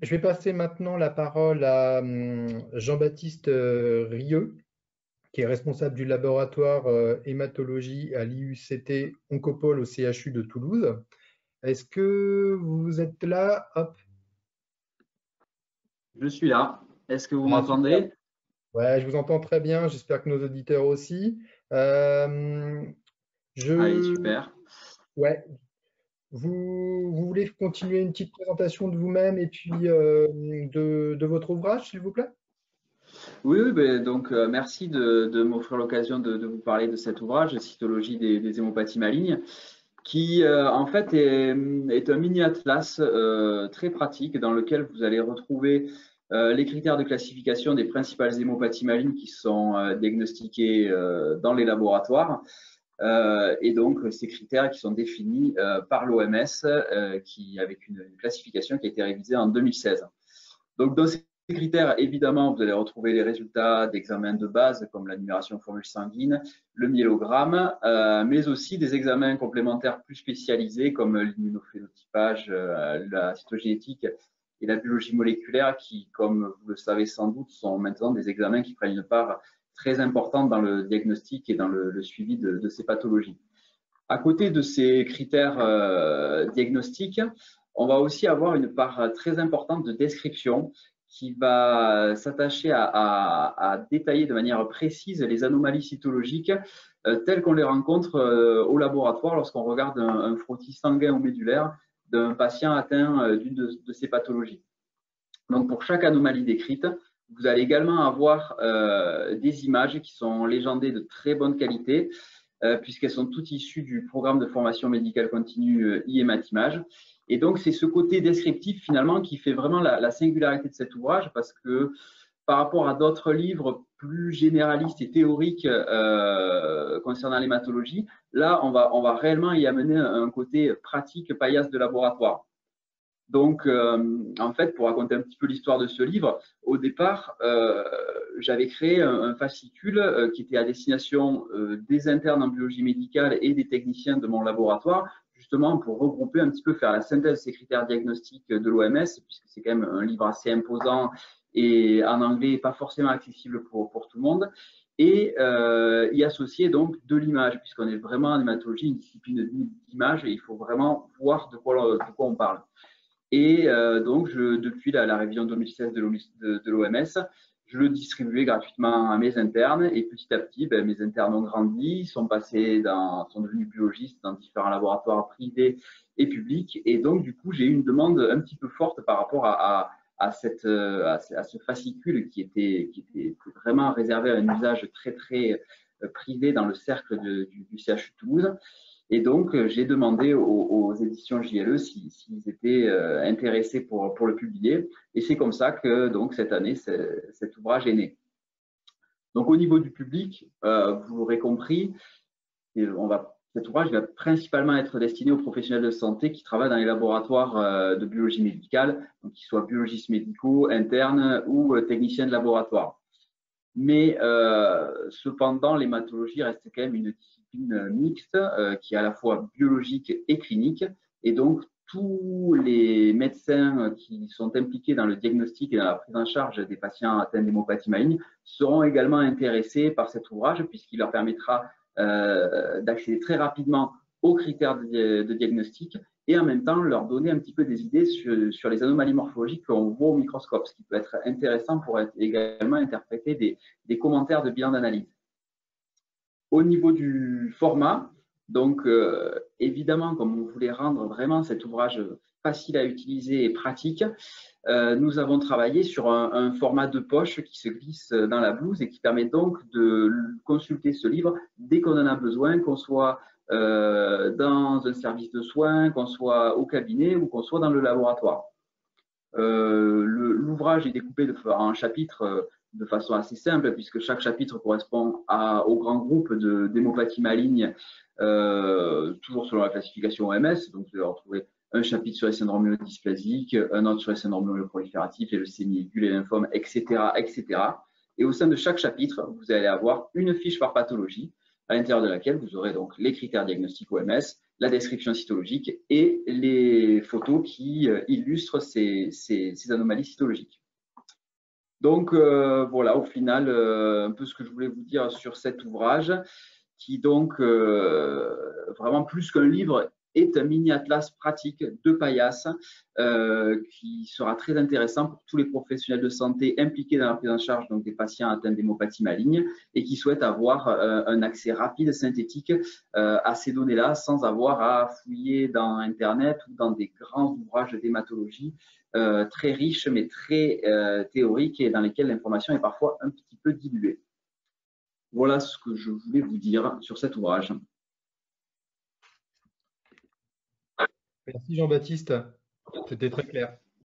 Je vais passer maintenant la parole à Jean-Baptiste Rieux, qui est responsable du laboratoire hématologie à l'IUCT Oncopole au CHU de Toulouse. Est-ce que vous êtes là? Hop. Je suis là. Est-ce que vous Ah, super. m'entendez? Ouais, je vous entends très bien. J'espère que nos auditeurs aussi. Euh, Allez, je, super. ouais, vous voulez continuer une petite présentation de vous-même et puis de votre ouvrage, s'il vous plaît? Oui, oui, ben, donc merci de m'offrir l'occasion de vous parler de cet ouvrage, Cytologie des hémopathies malignes, qui en fait est un mini-atlas très pratique dans lequel vous allez retrouver les critères de classification des principales hémopathies malignes qui sont diagnostiquées dans les laboratoires. Et donc, ces critères qui sont définis par l'OMS, avec une classification qui a été révisée en 2016. Donc, dans ces critères, évidemment, vous allez retrouver les résultats d'examens de base comme la numération formule sanguine, le myélogramme, mais aussi des examens complémentaires plus spécialisés comme l'immunophénotypage, la cytogénétique et la biologie moléculaire qui, comme vous le savez sans doute, sont maintenant des examens qui prennent une part très importante dans le diagnostic et dans le suivi de ces pathologies. À côté de ces critères diagnostiques, on va aussi avoir une part très importante de description qui va s'attacher à détailler de manière précise les anomalies cytologiques telles qu'on les rencontre au laboratoire lorsqu'on regarde un frottis sanguin ou médulaire d'un patient atteint d'une de ces pathologies. Donc, pour chaque anomalie décrite, vous allez également avoir des images qui sont légendées de très bonne qualité, puisqu'elles sont toutes issues du programme de formation médicale continue IMAT-Image. Et donc, c'est ce côté descriptif, finalement, qui fait vraiment la singularité de cet ouvrage, parce que par rapport à d'autres livres plus généralistes et théoriques concernant l'hématologie, là, on va réellement y amener un côté pratique, paillasse de laboratoire. Donc, en fait, pour raconter un petit peu l'histoire de ce livre, au départ, j'avais créé un fascicule qui était à destination des internes en biologie médicale et des techniciens de mon laboratoire, justement pour regrouper un petit peu, faire la synthèse de ces critères diagnostiques de l'OMS, puisque c'est quand même un livre assez imposant et en anglais pas forcément accessible pour tout le monde, et y associer donc de l'image, puisqu'on est vraiment en hématologie, une discipline d'image, et il faut vraiment voir de quoi on parle. Et donc, depuis la révision 2016 de l'OMS, je le distribuais gratuitement à mes internes. Et petit à petit, mes internes ont grandi, sont devenus biologistes dans différents laboratoires privés et publics. Et donc, du coup, j'ai eu une demande un petit peu forte par rapport à ce fascicule qui était vraiment réservé à un usage très, très privé dans le cercle du CHU de Toulouse. Et donc, j'ai demandé aux éditions JLE s'ils étaient intéressés pour le publier. Et c'est comme ça que, donc, cette année, cet ouvrage est né. Donc, au niveau du public, vous l'aurez compris, cet ouvrage va principalement être destiné aux professionnels de santé qui travaillent dans les laboratoires de biologie médicale, donc qu'ils soient biologistes médicaux, internes ou techniciens de laboratoire. Mais cependant, l'hématologie reste quand même une discipline mixte qui est à la fois biologique et clinique. Et donc, tous les médecins qui sont impliqués dans le diagnostic et dans la prise en charge des patients atteints d'hémopathie maligne seront également intéressés par cet ouvrage puisqu'il leur permettra d'accéder très rapidement aux critères de diagnostic et en même temps leur donner un petit peu des idées sur les anomalies morphologiques qu'on voit au microscope, ce qui peut être intéressant pour également interpréter des commentaires de bilan d'analyse. Au niveau du format, donc évidemment, comme on voulait rendre vraiment cet ouvrage facile à utiliser et pratique, nous avons travaillé sur un format de poche qui se glisse dans la blouse et qui permet donc de consulter ce livre dès qu'on en a besoin, qu'on soit dans un service de soins, qu'on soit au cabinet ou qu'on soit dans le laboratoire. L'ouvrage est découpé en chapitres de façon assez simple puisque chaque chapitre correspond au grand groupe d'hémopathie maligne, toujours selon la classification OMS. Donc, vous allez retrouver un chapitre sur les syndromes myélodysplasiques, un autre sur les syndromes myéloprolifératifs, les leucémies aiguës, les lymphomes, etc., etc. Et au sein de chaque chapitre, vous allez avoir une fiche par pathologie, à l'intérieur de laquelle vous aurez donc les critères diagnostiques OMS, la description cytologique et les photos qui illustrent ces anomalies cytologiques. Donc voilà, au final, un peu ce que je voulais vous dire sur cet ouvrage, qui donc, vraiment plus qu'un livre, est un mini-atlas pratique de Paillasse qui sera très intéressant pour tous les professionnels de santé impliqués dans la prise en charge donc, des patients atteints d'hémopathie maligne et qui souhaitent avoir un accès rapide, synthétique à ces données-là sans avoir à fouiller dans Internet ou dans des grands ouvrages d'hématologie très riches mais très théoriques et dans lesquels l'information est parfois un petit peu diluée. Voilà ce que je voulais vous dire sur cet ouvrage. Merci Jean-Baptiste, c'était très clair.